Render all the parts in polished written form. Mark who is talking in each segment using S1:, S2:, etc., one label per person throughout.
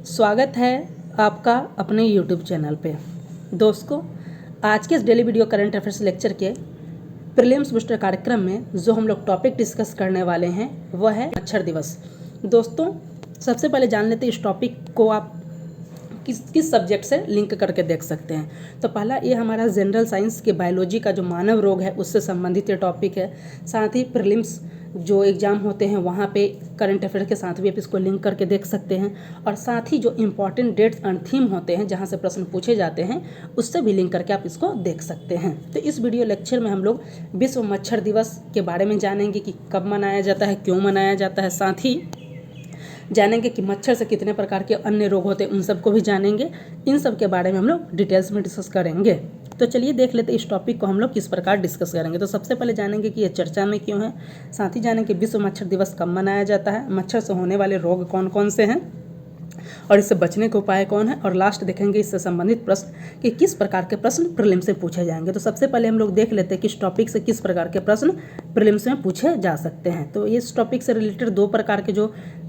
S1: स्वागत है आपका अपने YouTube चैनल पे। दोस्तों, आज के इस daily video current affairs lecture के प्रीलिम्स बूस्टर कार्यक्रम में जो हम लोग टॉपिक डिस्कस करने वाले हैं वह है मच्छर दिवस। दोस्तों, सबसे पहले जान लेते हैं इस टॉपिक को आप किस सब्जेक्ट से लिंक करके देख सकते हैं। तो पहला ये हमारा जनरल साइंस के बायोलॉजी का जो मानव रोग है उससे संबंधित ये टॉपिक है। साथ ही प्रीलिम्स जो एग्ज़ाम होते हैं वहाँ पे करंट अफेयर के साथ भी आप इसको लिंक करके देख सकते हैं। और साथ ही जो इम्पॉर्टेंट डेट्स एंड थीम होते हैं जहाँ से प्रश्न पूछे जाते हैं उससे भी लिंक करके आप इसको देख सकते हैं। तो इस वीडियो लेक्चर में हम लोग विश्व मच्छर दिवस के बारे में जानेंगे कि कब मनाया जाता है, क्यों मनाया जाता है। साथ ही जानेंगे कि मच्छर से कितने प्रकार के अन्य रोग होते हैं, उन सबको भी जानेंगे। इन सब के बारे में हम लोग डिटेल्स में डिस्कस करेंगे। तो चलिए देख लेते हैं इस टॉपिक को हम लोग किस प्रकार डिस्कस करेंगे। तो सबसे पहले जानेंगे कि ये चर्चा में क्यों है। साथ ही जानेंगे विश्व मच्छर दिवस कब मनाया जाता है, मच्छर से होने वाले रोग कौन कौन से हैं और इससे बचने के उपाय कौन है। और लास्ट देखेंगे इससे संबंधित प्रश्न कि किस प्रकार के प्रश्न प्रीलिम्स से पूछे जाएंगे। तो सबसे पहले हम लोग देख लेते हैं कि इस टॉपिक से किस प्रकार के प्रश्न प्रीलिम्स में पूछे जा सकते हैं। तो इस टॉपिक से रिलेटेड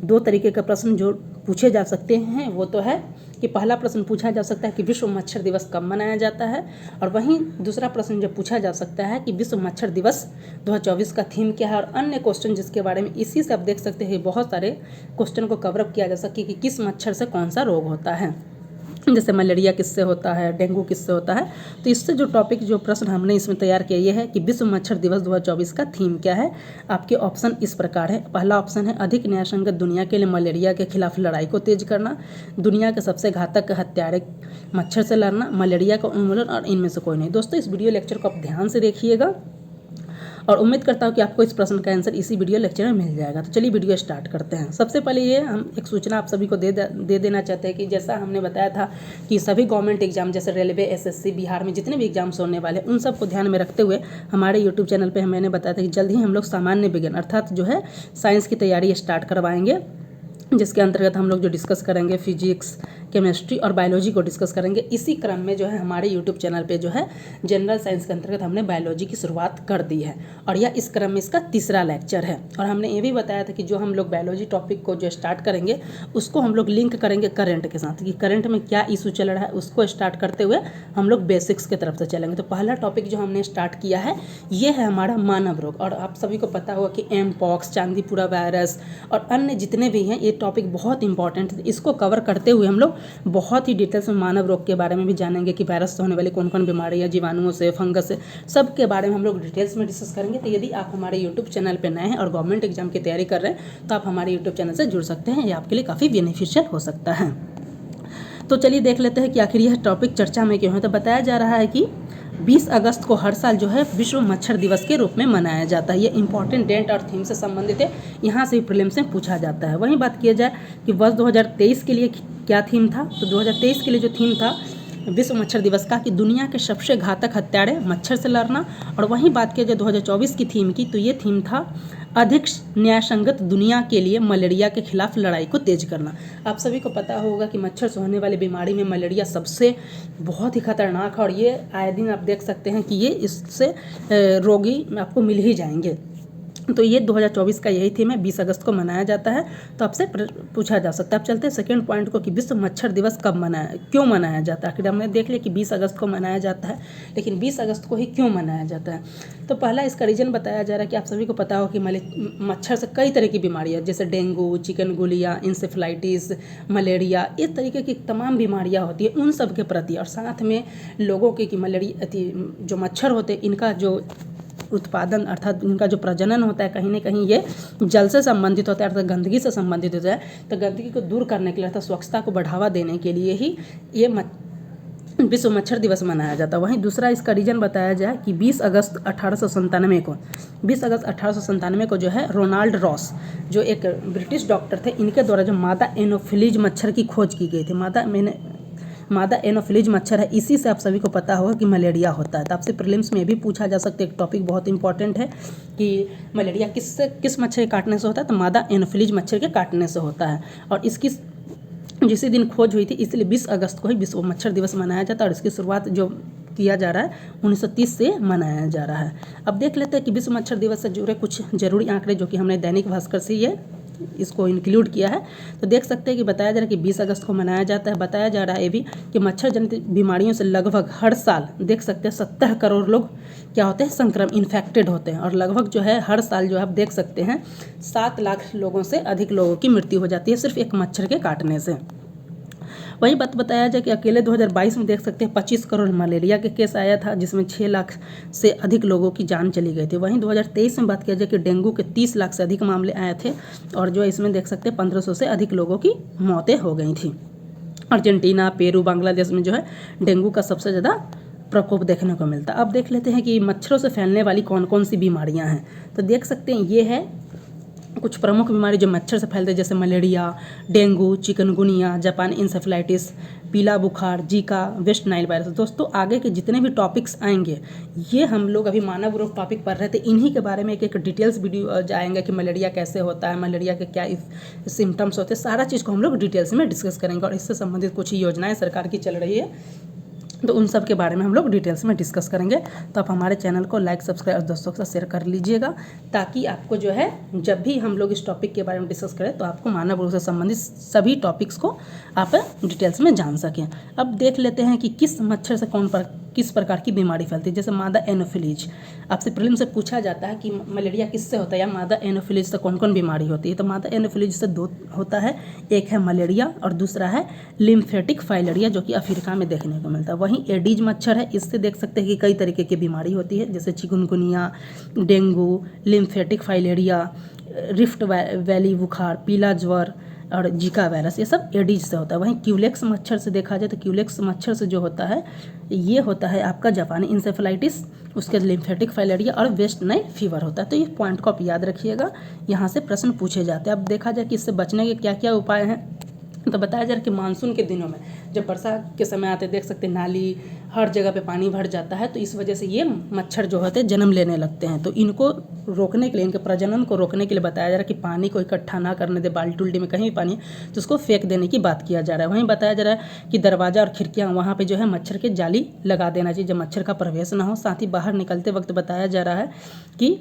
S1: दो तरीके के प्रश्न जो पूछे जा सकते हैं वो तो है कि पहला प्रश्न पूछा जा सकता है कि विश्व मच्छर दिवस कब मनाया जाता है, और वहीं दूसरा प्रश्न जो पूछा जा सकता है कि विश्व मच्छर दिवस 2024 का थीम क्या है। और अन्य क्वेश्चन जिसके बारे में इसी से आप देख सकते हैं बहुत सारे क्वेश्चन को कवरअप किया जा सके कि किस मच्छर से कौन सा रोग होता है, जैसे मलेरिया किससे होता है, डेंगू किससे होता है। तो इससे जो प्रश्न हमने इसमें तैयार किया ये है कि विश्व मच्छर दिवस 2024 का थीम क्या है। आपके ऑप्शन इस प्रकार है। पहला ऑप्शन है अधिक न्यायसंगत दुनिया के लिए मलेरिया के खिलाफ लड़ाई को तेज करना, दुनिया के सबसे घातक हत्यारे मच्छर से लड़ना, मलेरिया का उन्मूलन, और इनमें से कोई नहीं। दोस्तों, इस वीडियो लेक्चर को आप ध्यान से देखिएगा और उम्मीद करता हूँ कि आपको इस प्रश्न का आंसर इसी वीडियो लेक्चर में मिल जाएगा। तो चलिए वीडियो स्टार्ट करते हैं। सबसे पहले ये हम एक सूचना आप सभी को दे देना चाहते हैं कि जैसा हमने बताया था कि सभी गवर्नमेंट एग्जाम जैसे रेलवे, एसएससी, बिहार में जितने भी एग्जाम्स होने वाले उन सबको ध्यान में रखते हुए हमारे यूट्यूब चैनल पर मैंने बताया था कि जल्द ही हम लोग सामान्य विज्ञान अर्थात जो है साइंस की तैयारी स्टार्ट करवाएंगे, जिसके अंतर्गत हम लोग जो डिस्कस करेंगे फिजिक्स, केमिस्ट्री और बायोलॉजी को डिस्कस करेंगे। इसी क्रम में जो है हमारे यूट्यूब चैनल पे जो है जनरल साइंस के अंतर्गत हमने बायोलॉजी की शुरुआत कर दी है और यह इस क्रम में इसका तीसरा लेक्चर है। और हमने ये भी बताया था कि जो हम लोग बायोलॉजी टॉपिक को जो स्टार्ट करेंगे उसको हम लोग लिंक करेंगे करंट के साथ कि करंट में क्या इशू चल रहा है, उसको स्टार्ट करते हुए हम लोग बेसिक्स की तरफ से चलेंगे। तो पहला टॉपिक जो हमने स्टार्ट किया है ये है हमारा मानव रोग। और आप सभी को पता होगा कि एम पॉक्स, चांदीपुरा वायरस और अन्य जितने भी हैं ये टॉपिक बहुत इंपॉर्टेंट है। इसको कवर करते हुए हम लोग बहुत ही डिटेल्स में मानव रोग के बारे में भी जानेंगे कि वायरस से होने वाली कौन कौन बीमारियां, जीवाणुओं से, फंगस से, सब के बारे में हम लोग डिटेल्स में डिस्कस करेंगे। तो यदि आप हमारे यूट्यूब चैनल पर नए हैं और गवर्नमेंट एग्जाम की तैयारी कर रहे हैं तो आप हमारे यूट्यूब चैनल से जुड़ सकते हैं। ये आपके लिए काफ़ी बेनिफिशियल हो सकता है। तो चलिए देख लेते हैं कि आखिर यह टॉपिक चर्चा में क्यों है। तो बताया जा रहा है कि 20 अगस्त को हर साल जो है विश्व मच्छर दिवस के रूप में मनाया जाता है। ये इंपॉर्टेंट डेट और थीम से संबंधित है, यहाँ से प्रीलिम्स में पूछा जाता है। वहीं बात किया जाए कि वर्ष 2023 के लिए क्या थीम था, तो 2023 के लिए जो थीम था विश्व मच्छर दिवस का कि दुनिया के सबसे घातक हत्यारे मच्छर से लड़ना। और वहीं बात किया जाए 2024 की थीम की, तो ये थीम था अधिक न्यायसंगत दुनिया के लिए मलेरिया के खिलाफ लड़ाई को तेज करना। आप सभी को पता होगा कि मच्छर से होने वाली बीमारी में मलेरिया सबसे बहुत ही खतरनाक है और ये आए दिन आप देख सकते हैं कि ये इससे रोगी आपको मिल ही जाएंगे। तो ये 2024 का यही थीम है, 20 अगस्त को मनाया जाता है। तो आपसे पूछा जा सकता है। अब चलते हैं सेकंड पॉइंट को कि विश्व मच्छर दिवस क्यों मनाया जाता है। आखिर हमने देख लिया कि 20 अगस्त को मनाया जाता है, लेकिन 20 अगस्त को ही क्यों मनाया जाता है। तो पहला इसका रीज़न बताया जा रहा है कि आप सभी को पता हो कि मच्छर से कई तरह की बीमारियाँ जैसे डेंगू, चिकनगुनिया, इंसेफ्लाइटिस, मलेरिया, इस तरीके की तमाम बीमारियाँ होती है उन सब के प्रति, और साथ में लोगों की कि मलेरिया जो मच्छर होते हैं इनका जो उत्पादन अर्थात इनका जो प्रजनन होता है कहीं ना कहीं ये जल से संबंधित होता है अर्थात गंदगी से संबंधित होता है। तो गंदगी को दूर करने के लिए अर्थात स्वच्छता को बढ़ावा देने के लिए ही ये विश्व मच्छर दिवस मनाया जाता है। वहीं दूसरा इसका रीजन बताया जाए कि 20 अगस्त 1897 को जो है रोनाल्ड रॉस जो एक ब्रिटिश डॉक्टर थे, इनके द्वारा जो मादा एनोफिलीज मच्छर की खोज की गई थी। मादा एनोफिलीज मच्छर है, इसी से आप सभी को पता होगा कि मलेरिया होता है। तो आपसे प्रीलिम्स में भी पूछा जा सकता है, एक टॉपिक बहुत इंपॉर्टेंट है कि मलेरिया किस मच्छर के काटने से होता है, तो मादा एनोफिलीज मच्छर के काटने से होता है। और इसकी जिसी दिन खोज हुई थी इसलिए 20 अगस्त को ही विश्व मच्छर दिवस मनाया जाता है और इसकी शुरुआत जो किया जा रहा है 1930 से मनाया जा रहा है। अब देख लेते हैं कि विश्व मच्छर दिवस से जुड़े कुछ जरूरी आंकड़े जो कि हमने दैनिक भास्कर से ये इसको इंक्लूड किया है। तो देख सकते हैं कि बताया जा रहा है कि 20 अगस्त को मनाया जाता है। बताया जा रहा है ये भी कि मच्छर जनित बीमारियों से लगभग हर साल देख सकते हैं 70 करोड़ लोग क्या होते हैं इन्फेक्टेड होते हैं, और लगभग जो है हर साल जो है आप देख सकते हैं 7 लाख लोगों से अधिक लोगों की मृत्यु हो जाती है सिर्फ एक मच्छर के काटने से। वही बात बताया जाए कि अकेले 2022 में देख सकते हैं 25 करोड़ मलेरिया के केस आया था, जिसमें 6 लाख से अधिक लोगों की जान चली गई थी। वहीं 2023 में बात किया जाए कि डेंगू के 30 लाख से अधिक मामले आए थे, और जो इसमें देख सकते हैं 1500 से अधिक लोगों की मौतें हो गई थी। अर्जेंटीना, पेरू, बांग्लादेश में जो है डेंगू का सबसे ज़्यादा प्रकोप देखने को मिलता है। अब देख लेते हैं कि मच्छरों से फैलने वाली कौन कौन सी बीमारियां हैं। तो देख सकते हैं ये है कुछ प्रमुख बीमारी जो मच्छर से फैलते हैं, जैसे malaria, dengue, chikungunya, Japan encephalitis, पीला बुखार, जीका, वेस्ट नाइल वायरस। दोस्तों आगे के जितने भी टॉपिक्स आएंगे ये हम लोग अभी मानव रोग टॉपिक पढ़ रहे थे, इन्हीं के बारे में एक डिटेल्स वीडियो जाएंगे कि मलेरिया कैसे होता है, मलेरिया के क्या सिम्टम्स होते हैं, सारा चीज़ को हम लोग डिटेल्स में डिस्कस करेंगे। और इससे संबंधित कुछ योजनाएँ सरकार की चल रही है, तो उन सब के बारे में हम लोग डिटेल्स में डिस्कस करेंगे। तो आप हमारे चैनल को लाइक, सब्सक्राइब और दोस्तों के साथ शेयर कर लीजिएगा, ताकि आपको जो है जब भी हम लोग इस टॉपिक के बारे में डिस्कस करें तो आपको मानव रोग से संबंधित सभी टॉपिक्स को आप डिटेल्स में जान सकें। अब देख लेते हैं कि किस मच्छर से किस प्रकार की बीमारी फैलती है। जैसे मादा एनोफिलीज, आपसे प्रीलिम से पूछा जाता है कि मलेरिया किससे होता है या मादा एनोफिलीज से कौन कौन बीमारी होती है। तो मादा एनोफिलीज से 2 होता है, एक है मलेरिया और दूसरा है लिम्फेटिक फाइलेरिया, जो कि अफ्रीका में देखने को मिलता है। वहीं एडीज मच्छर है, इससे देख सकते हैं कि कई तरीके की बीमारी होती है, जैसे chikungunya, dengue, lymphatic filaria, rift valley बुखार, पीला ज्वर और जीका वायरस, ये सब एडीज से होता है। वहीं क्यूलेक्स मच्छर से देखा जाए तो क्यूलेक्स मच्छर से जो होता है ये होता है आपका जापानी इंसेफेलाइटिस, उसके लिम्फेटिक फाइलेरिया और वेस्ट नाइल फीवर होता है। तो ये पॉइंट को आप याद रखिएगा, यहाँ से प्रश्न पूछे जाते हैं। अब देखा जाए कि इससे बचने के क्या क्या उपाय हैं। तो बताया जा रहा है कि मानसून के दिनों में जब वर्षा के समय आते देख सकते हैं नाली हर जगह पे पानी भर जाता है, तो इस वजह से ये मच्छर जो होते हैं जन्म लेने लगते हैं। तो इनको रोकने के लिए, इनके प्रजनन को रोकने के लिए बताया जा रहा है कि पानी को इकट्ठा ना करने दे, बाल्टी उल्टी में कहीं भी पानी है तो उसको फेंक देने की बात किया जा रहा है। वहीं बताया जा रहा है कि दरवाज़ा और खिड़कियाँ वहाँ पर जो है मच्छर के जाली लगा देना चाहिए, जब मच्छर का प्रवेश ना हो। साथ ही बाहर निकलते वक्त बताया जा रहा है कि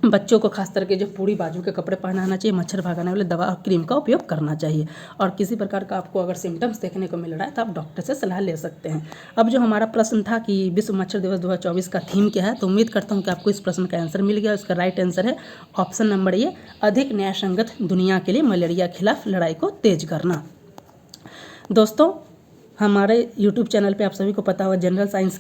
S1: बच्चों को खास करके जो पूरी बाजू के कपड़े पहनाना चाहिए, मच्छर भगाने वाले दवा और क्रीम का उपयोग करना चाहिए। और किसी प्रकार का आपको अगर सिम्टम्स देखने को मिल रहा है तो आप डॉक्टर से सलाह ले सकते हैं। अब जो हमारा प्रश्न था कि विश्व मच्छर दिवस 2024 का थीम क्या है, तो उम्मीद करता हूँ कि आपको इस प्रश्न का आंसर मिल गया। इसका राइट आंसर है ऑप्शन नंबर ए, अधिक न्यायसंगत दुनिया के लिए मलेरिया के खिलाफ लड़ाई को तेज करना। दोस्तों हमारे YouTube चैनल पे आप सभी को पता होगा जनरल साइंस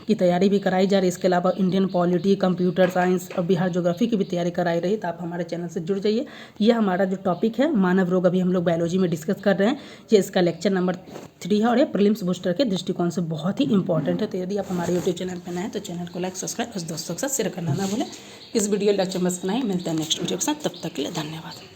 S1: की तैयारी भी कराई जा रही है। इसके अलावा इंडियन पॉलिटी, कंप्यूटर साइंस और बिहार ज्योग्राफी की भी तैयारी कराई रही है। तो आप हमारे चैनल से जुड़ जाइए। ये हमारा जो टॉपिक है मानव रोग, अभी हम लोग बायोलॉजी में डिस्कस कर रहे हैं, ये इसका लेक्चर नंबर 3 है और ये प्रीलिम्स बूस्टर के दृष्टिकोण से बहुत ही इंपॉर्टेंट है। तो यदि आप हमारे यूट्यूब चैनल पर नए हैं तो चैनल को लाइक, सब्सक्राइब और दोस्तों के साथ शेयर करना ना भूलें। इस वीडियो लेक्चर में इतना ही, मिलते हैं नेक्स्ट वीडियो के साथ, तब तक के लिए धन्यवाद।